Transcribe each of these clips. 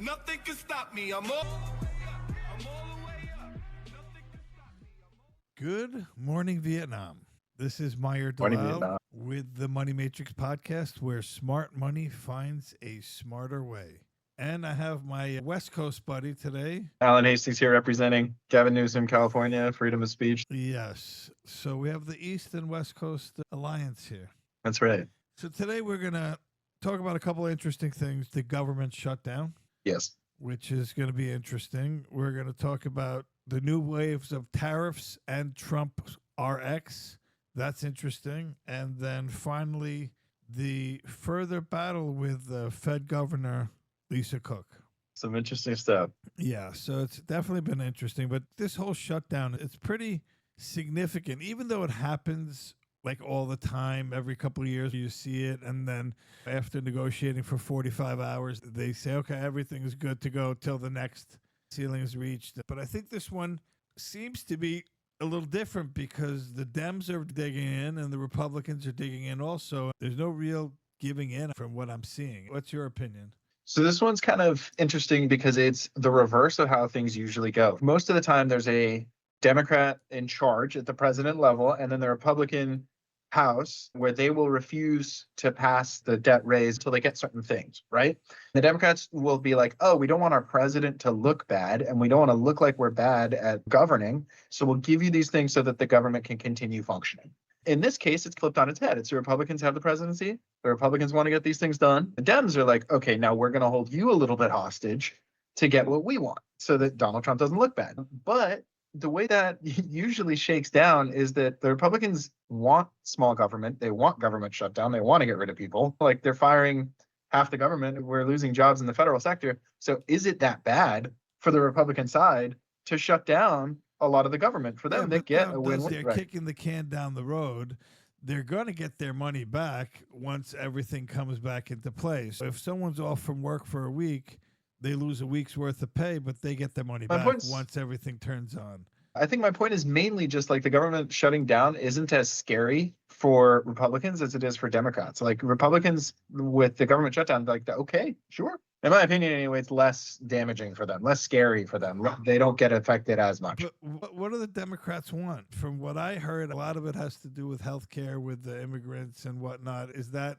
Nothing can stop me. I'm all the way up. Nothing can stop me. Good morning, Vietnam. This is Meyer Morning, Dalal Vietnam. with the Money Matrix podcast, where smart money finds a smarter way. And I have my West Coast buddy today. Alan Hastings here representing Gavin Newsom, California, freedom of speech. Yes. So we have the East and West Coast Alliance here. That's right. So today we're going to talk about a couple of interesting things. The government shutdown, Yes. which is going to be interesting. We're going to talk about the new waves of tariffs and Trump RX. That's interesting. And then finally, the further battle with the Fed Governor Lisa Cook. Some interesting stuff. Yeah, so it's definitely been interesting. But this whole shutdown, it's pretty significant, even though it happens like all the time. Every couple of years you see it, and then after negotiating for 45 hours, they say, okay, everything's good to go till the next ceiling is reached. But I think this one seems to be a little different because the Dems are digging in and the Republicans are digging in also. There's no real giving in from what I'm seeing. What's your opinion? So this one's kind of interesting because it's the reverse of how things usually go. Most of the time, there's a Democrat in charge at the president level, and then the Republican House, where they will refuse to pass the debt raise until they get certain things, right? The Democrats will be like, oh, we don't want our president to look bad, and we don't want to look like we're bad at governing, so we'll give you these things so that the government can continue functioning. In this case, it's flipped on its head. It's the Republicans have the presidency. The Republicans want to get these things done. The Dems are like, okay, now we're going to hold you a little bit hostage to get what we want so that Donald Trump doesn't look bad. But the way that usually shakes down is that the Republicans want small government. They want government shutdown. They want to get rid of people. Like they're firing half the government. We're losing jobs in the federal sector. So is it that bad for the Republican side to shut down a lot of the government? For them, they get a win-win. They're kicking the can down the road. They're going to get their money back once everything comes back into place. So if someone's off from work for a week, they lose a week's worth of pay, but they get their money back once everything turns on. I think my point is mainly just like the government shutting down isn't as scary for Republicans as it is for Democrats. Like Republicans with the government shutdown, like, okay, sure. In my opinion, anyway, it's less damaging for them, less scary for them. They don't get affected as much. But what do the Democrats want? From what I heard, a lot of it has to do with healthcare, with the immigrants and whatnot. Is that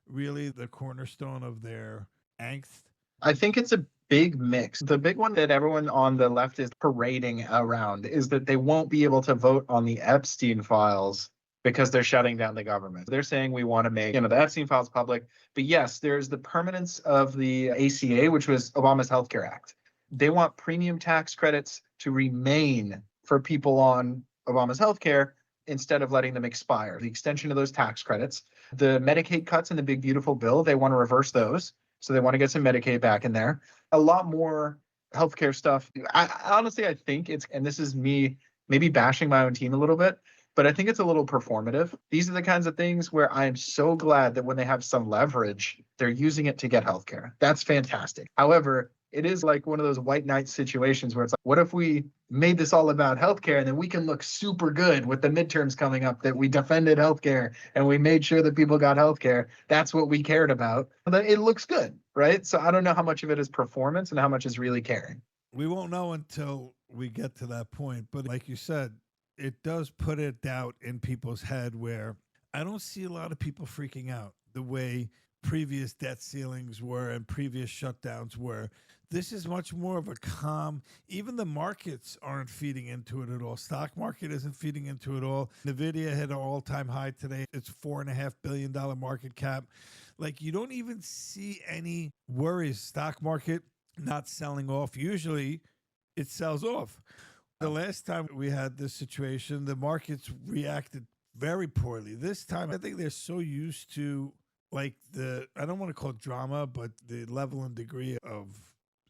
really the cornerstone of their angst? I think it's a big mix. The big one that everyone on the left is parading around is that they won't be able to vote on the Epstein files because they're shutting down the government. They're saying we want to make, the Epstein files public. But yes, there's the permanence of the ACA, which was Obama's Healthcare Act. They want premium tax credits to remain for people on Obama's healthcare instead of letting them expire. The extension of those tax credits, the Medicaid cuts in the big beautiful bill, they want to reverse those. So they want to get some Medicaid back in there. A lot more healthcare stuff. I honestly, I think it's, and this is me maybe bashing my own team a little bit, but I think it's a little performative. These are the kinds of things where I am so glad that when they have some leverage, they're using it to get healthcare. That's fantastic. However, it is like one of those white knight situations where it's like, what if we made this all about healthcare and then we can look super good with the midterms coming up that we defended healthcare and we made sure that people got healthcare. That's what we cared about. Then it looks good, right? So I don't know how much of it is performance and how much is really caring. We won't know until we get to that point. But like you said, it does put a doubt in people's head where I don't see a lot of people freaking out the way previous debt ceilings were and previous shutdowns were. This is much more of a calm, even the markets aren't feeding into it at all. Stock market isn't feeding into it all. NVIDIA hit an all-time high today. It's $4.5 billion market cap. Like you don't even see any worries. Stock market not selling off. Usually it sells off. The last time we had this situation, the markets reacted very poorly. This time, I think they're so used to like I don't want to call it drama, but the level and degree of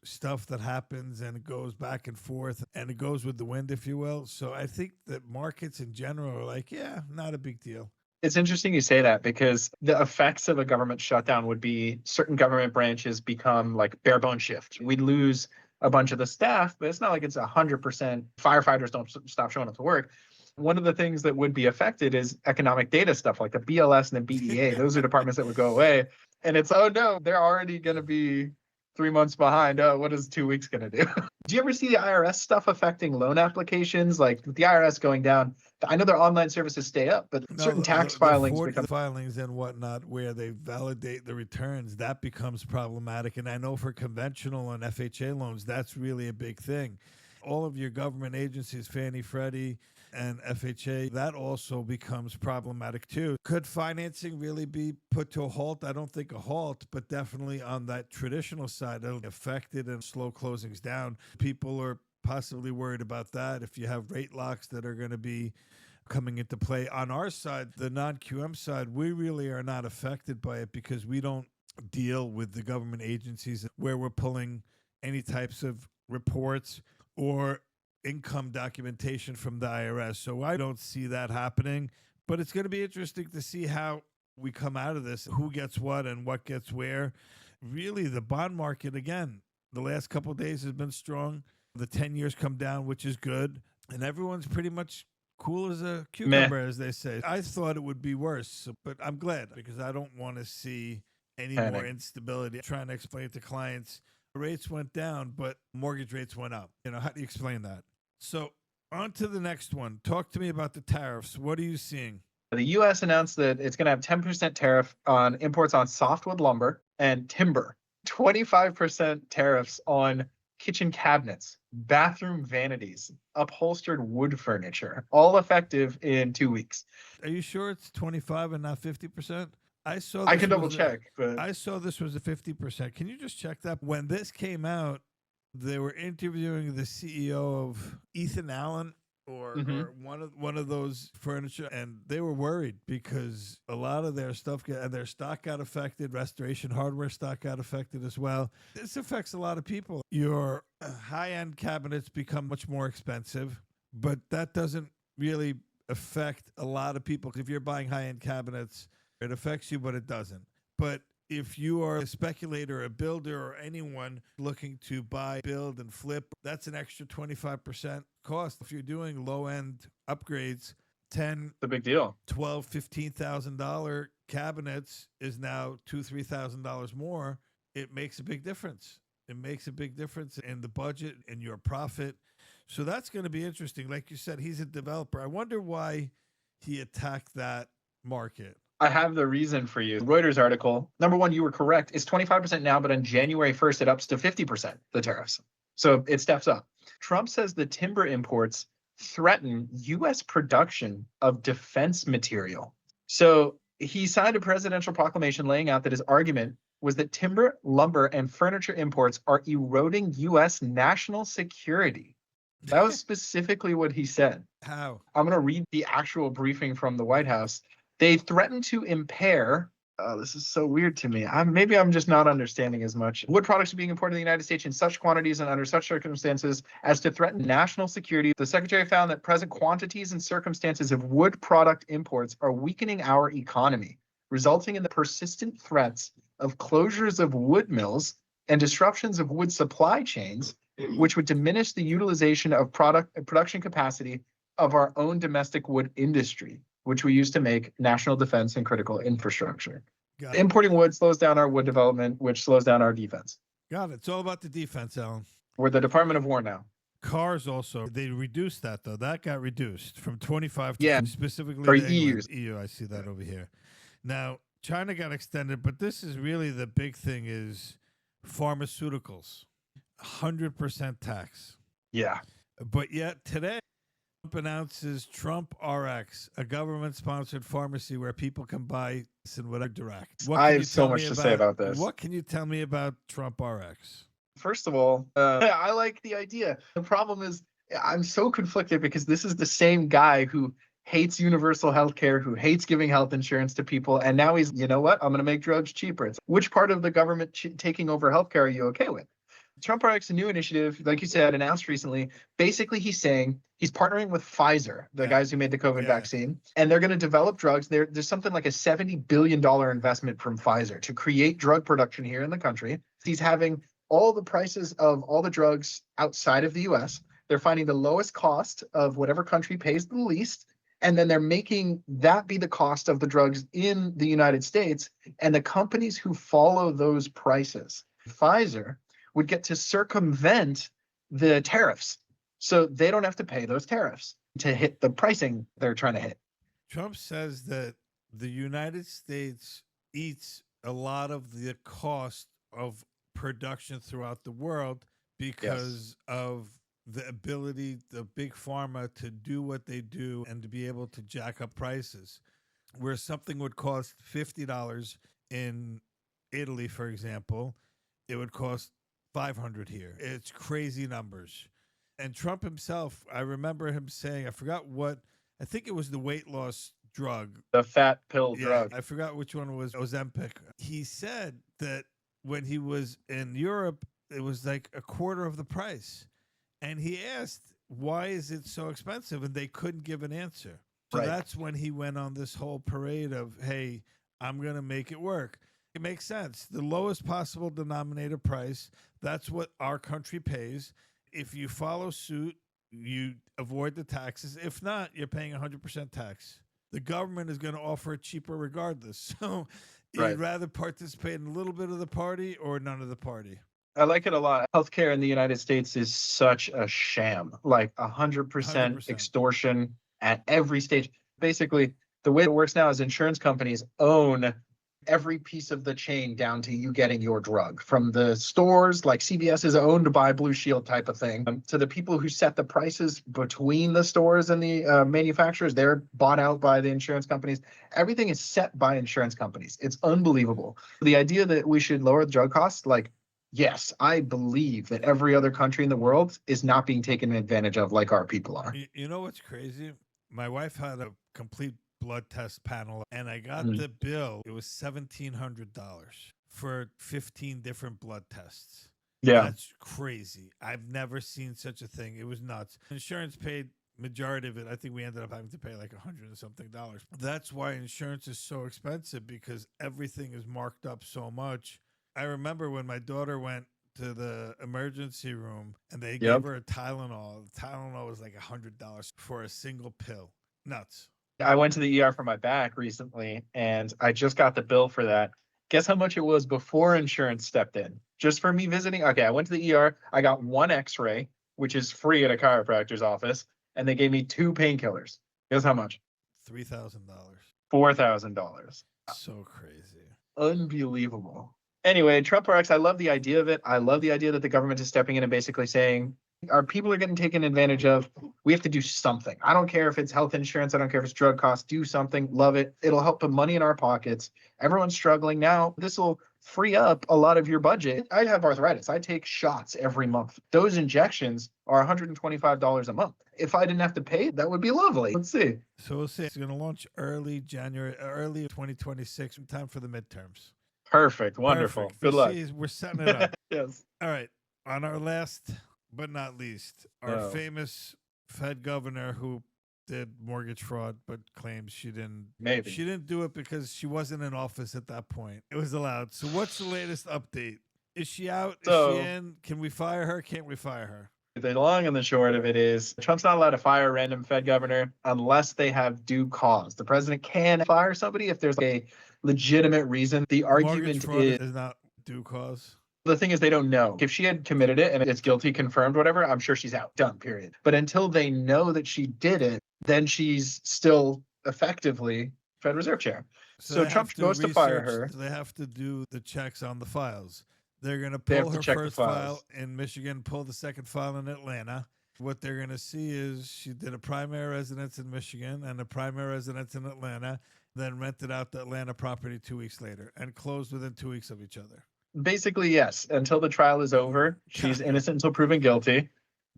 stuff that happens and it goes back and forth and it goes with the wind, if you will. So I think that markets in general are like, yeah, not a big deal. It's interesting you say that because the effects of a government shutdown would be certain government branches become like bare bone shift. We'd lose a bunch of the staff, but it's not like it's 100% firefighters don't stop showing up to work. One of the things that would be affected is economic data stuff like the BLS and the BEA. Those are departments that would go away. And it's, oh no, they're already going to be 3 months behind. Oh, what is 2 weeks going to do? Do you ever see the IRS stuff affecting loan applications? Like the IRS going down, I know their online services stay up, but No, certain tax the filings 40 become. filings and whatnot where they validate the returns, that becomes problematic. And I know for conventional and FHA loans, that's really a big thing. All of your government agencies, Fannie, Freddie, and FHA, that also becomes problematic too. Could financing really be put to a halt? I don't think a halt, but definitely on that traditional side, it'll affect it and slow closings down. People are possibly worried about that. If you have rate locks that are going to be coming into play on our side, the non-QM side, we really are not affected by it because we don't deal with the government agencies where we're pulling any types of reports or income documentation from the IRS. So I don't see that happening, but it's going to be interesting to see how we come out of this, who gets what and what gets where. Really, the bond market, again, the last couple of days has been strong. The 10 years come down, which is good. And everyone's pretty much cool as a cucumber, as they say. I thought it would be worse, but I'm glad because I don't want to see any more instability. I'm trying to explain to clients, rates went down, but mortgage rates went up. How do you explain that? So on to the next one. Talk to me about the tariffs. What are you seeing? The U.S. announced that it's going to have 10% tariff on imports on softwood lumber and timber, 25% tariffs on kitchen cabinets, bathroom vanities, upholstered wood furniture, all effective in 2 weeks. Are you sure it's 25 and not 50%? I can double check, but I saw this was a 50%. Can you just check that? When this came out, they were interviewing the CEO of Ethan Allen or one of those furniture, and they were worried because a lot of their stuff and their stock got affected. Restoration hardware stock got affected as well. This affects a lot of people. Your high-end cabinets become much more expensive, but that doesn't really affect a lot of people. If you're buying high-end cabinets, it affects you, but it doesn't. But if you are a speculator, a builder, or anyone looking to buy, build, and flip, that's an extra 25% cost. If you're doing low-end upgrades, the big deal. $12,000, $15,000 cabinets is now $2,000, $3,000 more. It makes a big difference. It makes a big difference in the budget and your profit. So that's going to be interesting. Like you said, he's a developer. I wonder why he attacked that market. I have the reason for you. Reuters article, number one, you were correct. It's 25% now, but on January 1st, it ups to 50%, the tariffs. So it steps up. Trump says the timber imports threaten U.S. production of defense material. So he signed a presidential proclamation laying out that his argument was that timber, lumber, and furniture imports are eroding U.S. national security. That was specifically what he said. How? I'm going to read the actual briefing from the White House. They threaten to impair, this is so weird to me. Maybe I'm just not understanding as much. Wood products are being imported to the United States in such quantities and under such circumstances as to threaten national security. The Secretary found that present quantities and circumstances of wood product imports are weakening our economy, resulting in the persistent threats of closures of wood mills and disruptions of wood supply chains, which would diminish the utilization of production capacity of our own domestic wood industry, which we use to make national defense and critical infrastructure. Importing wood slows down our wood development, which slows down our defense. Got it. It's all about the defense, Alan. We're the Department of War now. Cars also, they reduced that, though. That got reduced from 25 to specifically for EU. I see that over here. Now, China got extended, but this is really the big thing is pharmaceuticals. 100% tax. Yeah. But yet today, Trump announces Trump RX, a government-sponsored pharmacy where people can buy this and whatever direct. I have so much to say about this. What can you tell me about Trump RX? First of all, I like the idea. The problem is I'm so conflicted because this is the same guy who hates universal health care, who hates giving health insurance to people. And now he's, you know what? I'm going to make drugs cheaper. Which part of the government taking over healthcare are you okay with? Trump RX, a new initiative, like you said, announced recently. Basically, he's saying he's partnering with Pfizer, the guys who made the COVID vaccine, and they're going to develop drugs. There's something like a $70 billion investment from Pfizer to create drug production here in the country. He's having all the prices of all the drugs outside of the U.S. They're finding the lowest cost of whatever country pays the least, and then they're making that be the cost of the drugs in the United States, and the companies who follow those prices. Pfizer would get to circumvent the tariffs. So they don't have to pay those tariffs to hit the pricing they're trying to hit. Trump says that the United States eats a lot of the cost of production throughout the world because of the ability of big pharma to do what they do and to be able to jack up prices. Where something would cost $50 in Italy, for example, it would cost $500 here. It's crazy numbers. And Trump himself, I remember him saying, I forgot what, I think it was the weight loss drug. The fat pill drug. I forgot which one was Ozempic. He said that when he was in Europe, it was like a quarter of the price. And he asked, why is it so expensive? And they couldn't give an answer. So that's when he went on this whole parade of, hey, I'm going to make it work. It makes sense. The lowest possible denominator price, that's what our country pays. If you follow suit, you avoid the taxes. If not, you're paying 100% tax. The government is going to offer it cheaper regardless. So you'd rather participate in a little bit of the party or none of the party. I like it a lot. Healthcare in the United States is such a sham, like 100% extortion at every stage. Basically, the way it works now is insurance companies own every piece of the chain down to you getting your drug. From the stores, like CVS is owned by Blue Shield type of thing, to the people who set the prices between the stores and the manufacturers, they're bought out by the insurance companies. Everything is set by insurance companies. It's unbelievable. The idea that we should lower the drug costs, like, yes, I believe that every other country in the world is not being taken advantage of like our people are. You know what's crazy? My wife had a complete blood test panel, and I got the bill. It was $1,700 for 15 different blood tests. Yeah. That's crazy. I've never seen such a thing. It was nuts. Insurance paid majority of it. I think we ended up having to pay like $100 and something. That's why insurance is so expensive, because everything is marked up so much. I remember when my daughter went to the emergency room and they gave her a Tylenol. The Tylenol was like $100 for a single pill. Nuts. I went to the ER for my back recently, and I just got the bill for that. Guess how much it was before insurance stepped in? Just for me visiting? Okay, I went to the ER. I got one x-ray, which is free at a chiropractor's office, and they gave me 2 painkillers. Guess how much? $3,000. $4,000. So crazy. Unbelievable. Anyway, Trump RX, I love the idea of it. I love the idea that the government is stepping in and basically saying, our people are getting taken advantage of. We have to do something. I don't care if it's health insurance. I don't care if it's drug costs. Do something. Love it. It'll help put money in our pockets. Everyone's struggling now. This will free up a lot of your budget. I have arthritis. I take shots every month. Those injections are $125 a month. If I didn't have to pay, that would be lovely. Let's see. So we'll see. It's going to launch early 2026, time for the midterms. Perfect. Wonderful. Perfect. Good luck. We're setting it up. Yes. All right. On our last but not least, our famous Fed governor who did mortgage fraud but claims she didn't. Maybe. She didn't do it because she wasn't in office at that point. It was allowed. So what's the latest update? Is she out? Is she in? Can we fire her? Can't we fire her? The long and the short of it is Trump's not allowed to fire a random Fed governor unless they have due cause. The president can fire somebody if there's a legitimate reason. The argument is not due cause. The thing is, they don't know. If she had committed it and it's guilty, confirmed, whatever, I'm sure she's out. Done, period. But until they know that she did it, then she's still effectively Fed Reserve Chair. So Trump goes to fire her. They have to do the checks on the files. They're going to pull her first file in Michigan, pull the second file in Atlanta. What they're going to see is she did a primary residence in Michigan and a primary residence in Atlanta, then rented out the Atlanta property 2 weeks later and closed within 2 weeks of each other. Basically, yes. Until the trial is over, she's innocent until proven guilty.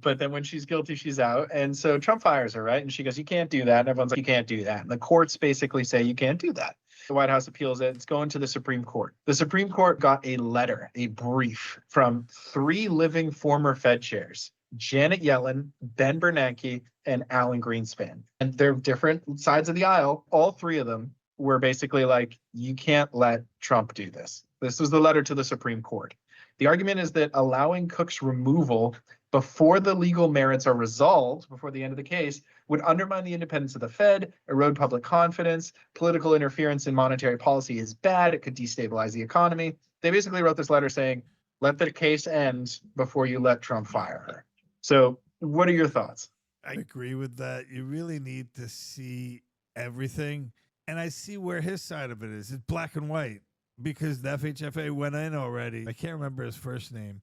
But then when she's guilty, she's out. And so Trump fires her, right? And she goes, you can't do that. And everyone's like, you can't do that. And the courts basically say you can't do that. The White House appeals it. It's going to the Supreme Court. The Supreme Court got a letter, a brief from 3 living former Fed chairs, Janet Yellen, Ben Bernanke, and Alan Greenspan. And they're different sides of the aisle. All 3 of them were basically like, you can't let Trump do this. This was the letter to the Supreme Court. The argument is that allowing Cook's removal before the legal merits are resolved, before the end of the case, would undermine the independence of the Fed, erode public confidence. Political interference in monetary policy is bad. It could destabilize the economy. They basically wrote this letter saying, Let the case end before you let Trump fire her. So what are your thoughts? I agree with that. You really need to see everything. And I see where his side of it is. It's black and white because the FHFA went in already. I can't remember his first name.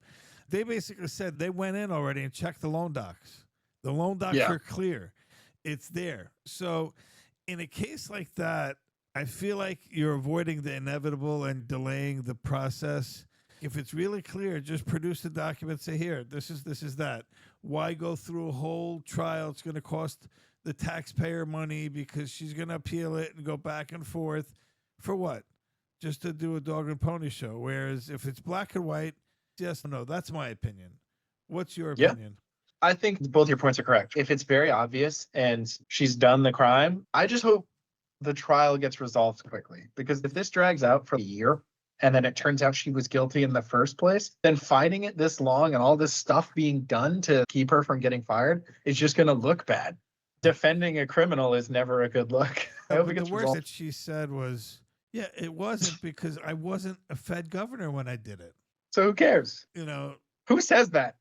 They basically said they went in already and checked the loan docs. The loan docs are clear. It's there. So in a case like that, I feel like you're avoiding the inevitable and delaying the process. If it's really clear, just produce the document, say, here, this is that. Why go through a whole trial? It's going to cost the taxpayer money because she's going to appeal it and go back and forth. For what? Just to do a dog and pony show. Whereas if it's black and white, yes or no. That's my opinion. What's your opinion? I think both your points are correct. If it's very obvious and she's done the crime, I just hope the trial gets resolved quickly. Because if this drags out for a year, and then it turns out she was guilty in the first place, then fighting it this long and all this stuff being done to keep her from getting fired is just going to look bad. Defending a criminal is never a good look. I hope it gets the worst resolved. that she said was, yeah, it wasn't because I wasn't a Fed governor when I did it. So who cares? You know, who says that?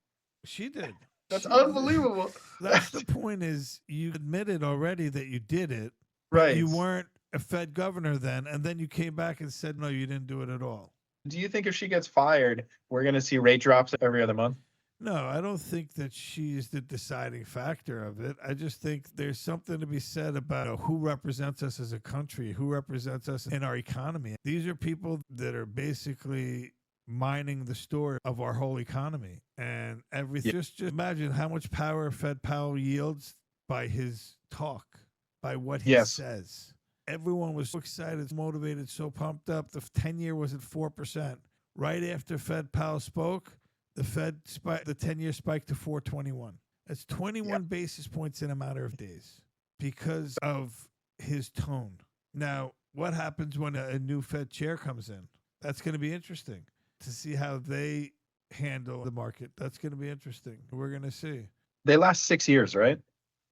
She did. That's unbelievable. That's the point is you admitted already that you did it. Right. You weren't a Fed governor then, and then you came back and said, no, you didn't do it at all. Do you think if she gets fired, we're going to see rate drops every other month? No, I don't think that she's the deciding factor of it. I just think there's something to be said about who represents us as a country, who represents us in our economy. These are people that are basically mining the store of our whole economy. And everything. Just imagine how much power Fed Powell yields by his talk, by what he says. Everyone was so excited, motivated, so pumped up. The 10-year was at 4%. Right after Fed Powell spoke, the 10-year spiked to 4.21. That's 21 basis points in a matter of days because of his tone. Now, what happens when a new Fed chair comes in? That's going to be interesting to see how they handle the market. That's going to be interesting. We're going to see. They last 6 years, right?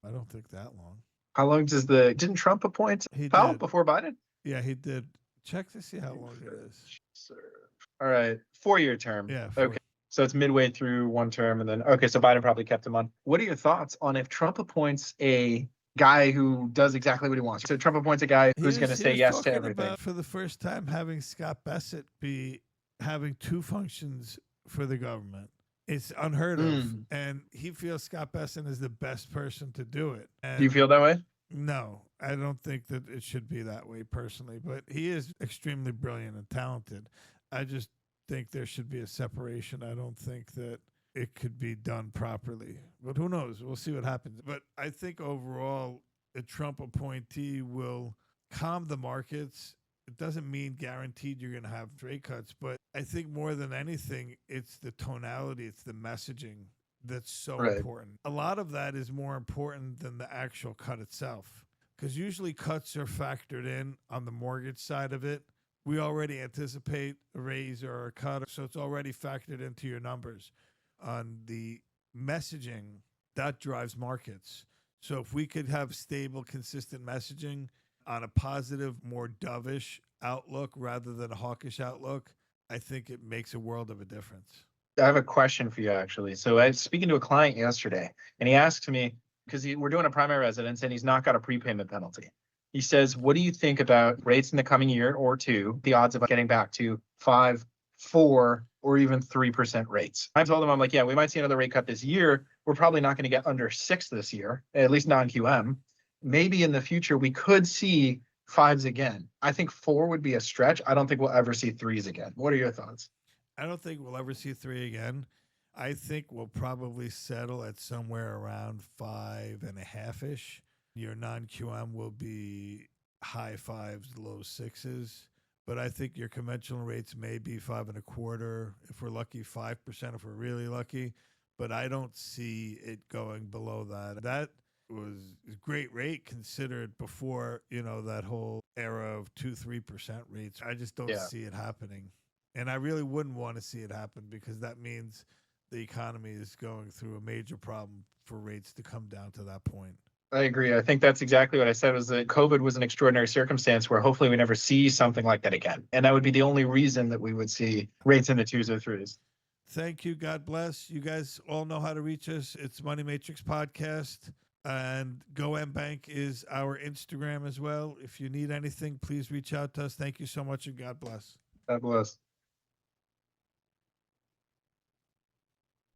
I don't think that long. How long didn't Trump appoint Powell before Biden? Yeah, he did. Check to see how long it is. All right. 4-year term. Yeah. Okay. So it's midway through one term and then, okay, so Biden probably kept him on. What are your thoughts on if Trump appoints a guy who does exactly what he wants? So Trump appoints a guy who's going to say yes to everything. About, for the first time, having Scott Bassett be having two functions for the government. It's unheard of. And he feels Scott Bassett is the best person to do it. And do you feel that way? No, I don't think that it should be that way personally, but he is extremely brilliant and talented. I just think there should be a separation. I don't think that it could be done properly, but who knows? We'll see what happens. But I think overall, a Trump appointee will calm the markets. It doesn't mean guaranteed you're going to have rate cuts, but I think more than anything, it's the tonality, it's the messaging that's so important. A lot of that is more important than the actual cut itself, because usually cuts are factored in on the mortgage side of it. We already anticipate a raise or a cut, so it's already factored into your numbers. On the messaging, that drives markets. So if we could have stable, consistent messaging on a positive, more dovish outlook rather than a hawkish outlook, I think it makes a world of a difference. I have a question for you, actually. So I was speaking to a client yesterday, and he asked me, because we're doing a primary residence, and he's not got a prepayment penalty. He says, what do you think about rates in the coming year or two, the odds of getting back to 5, 4, or even 3% rates? I told him, I'm like, yeah, we might see another rate cut this year. We're probably not going to get under 6 this year, at least non-QM. Maybe in the future, we could see 5s again. I think 4 would be a stretch. I don't think we'll ever see 3s again. What are your thoughts? I don't think we'll ever see 3 again. I think we'll probably settle at somewhere around 5.5-ish. Your non-QM will be high 5s, low 6s. But I think your conventional rates may be 5.25. If we're lucky, 5% if we're really lucky. But I don't see it going below that. That was a great rate considered before, that whole era of 2-3% rates. I just don't see it happening. And I really wouldn't want to see it happen because that means the economy is going through a major problem for rates to come down to that point. I agree. I think that's exactly what I said, was that COVID was an extraordinary circumstance where hopefully we never see something like that again. And that would be the only reason that we would see rates in the 2s or 3s. Thank you. God bless. You guys all know how to reach us. It's Money Matrix Podcast. And GoMBank is our Instagram as well. If you need anything, please reach out to us. Thank you so much and God bless. God bless.